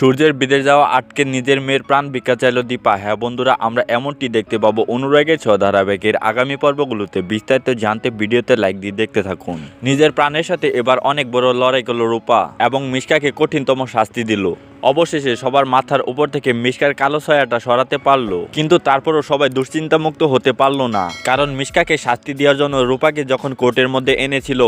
সূর্যের বিদেশ যাওয়া আটকে নিজের মেয়ের প্রাণ ভিক্ষা চাইল দীপা। হ্যাঁ বন্ধুরা, আমরা এমনটি দেখতে পাবো অনুরাগের ছ ধারাবাহিকের আগামী পর্বগুলোতে। বিস্তারিত জানতে ভিডিওতে লাইক দিয়ে দেখতে থাকুন। নিজের প্রাণের সাথে এবার অনেক বড় লড়াই করল রূপা এবং মিশকাকে কঠিনতম শাস্তি দিল। অবশেষে সবার মাথার উপর থেকে মিশকার কালো ছায়াটা সরাতে পারলো, কিন্তু তারপরও সবাই দুশ্চিন্তামুক্ত হতে পারলো না। কারণ মিশকাকে শাস্তি দেওয়ার জন্য রূপাকে যখন কোর্টের মধ্যে এনেছিল,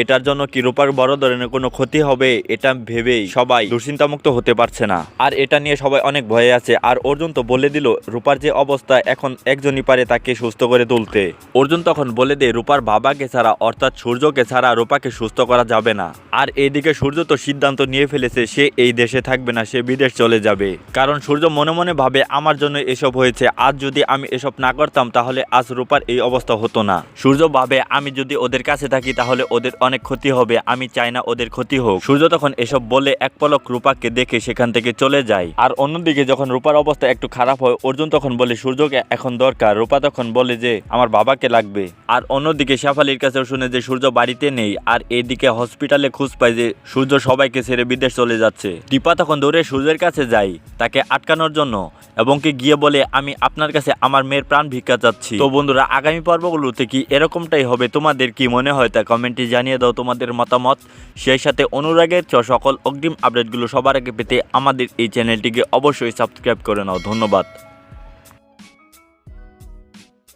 এটার জন্য কি রূপার বড় ধরনের কোনো ক্ষতি হবে এটা ভেবেই সবাই দুশ্চিন্তামুক্ত হতে পারছে না। আর এটা নিয়ে সবাই অনেক ভয়ে আছে। আর অর্জুন তো বলে দিল রূপার যে অবস্থা, এখন একজনই পারে তাকে সুস্থ করে তুলতে। অর্জুন তখন বলে দেয় রূপার বাবাকে ছাড়া, অর্থাৎ সূর্যকে ছাড়া রূপাকে সুস্থ করা যাবে না। আর এইদিকে সূর্য তো সিদ্ধান্ত নিয়ে ফেলেছে সে এই দেশে থাকবে না, সে বিদেশ চলে যাবে। কারণ সূর্য মনে মনে ভাবে আমার জন্য এসব হয়েছে, আজ যদি আমি এসব না করতাম তাহলে আজ রূপার এই অবস্থা হতো না। সূর্য ভাবে আমি যদি ওদের কাছে থাকি তাহলে ওদের অনেক ক্ষতি হবে, আমি চাই না ওদের ক্ষতি হোক। সূর্য তখন এসব বলে এক পলক রূপাকে দেখে সেখান থেকে চলে যায়। আর অন্যদিকে যখন রূপার অবস্থা একটু খারাপ হয়, অর্জুন তখন বলে সূর্যকে এখন দরকার। রূপা তখন বলে যে আমার বাবাকে লাগবে। আর অন্যদিকে শেফালির কাছেও শুনে যে সূর্য বাড়িতে নেই। আর এইদিকে হসপিটালে খোঁজ পায় যে সূর্য সবাইকে ছেড়ে বিদেশ চলে যাচ্ছে। দীপা তখন দৌড়ে সূর্যের কাছে যায় তাকে আটকানোর জন্য, এবং কি গিয়ে বলে আমি আপনার কাছে আমার মেয়ের প্রাণ ভিক্ষা চাচ্ছি। তো বন্ধুরা, আগামী পর্বগুলোতে কি এরকমটাই হবে? তোমাদের কি মনে হয় তা কমেন্টে জানিয়ে দাও তোমাদের মতামত। সেই সাথে অনুরাগের সকল অগ্রিম আপডেটগুলো সবার আগে পেতে আমাদের এই চ্যানেলটিকে অবশ্যই সাবস্ক্রাইব করে নাও। ধন্যবাদ।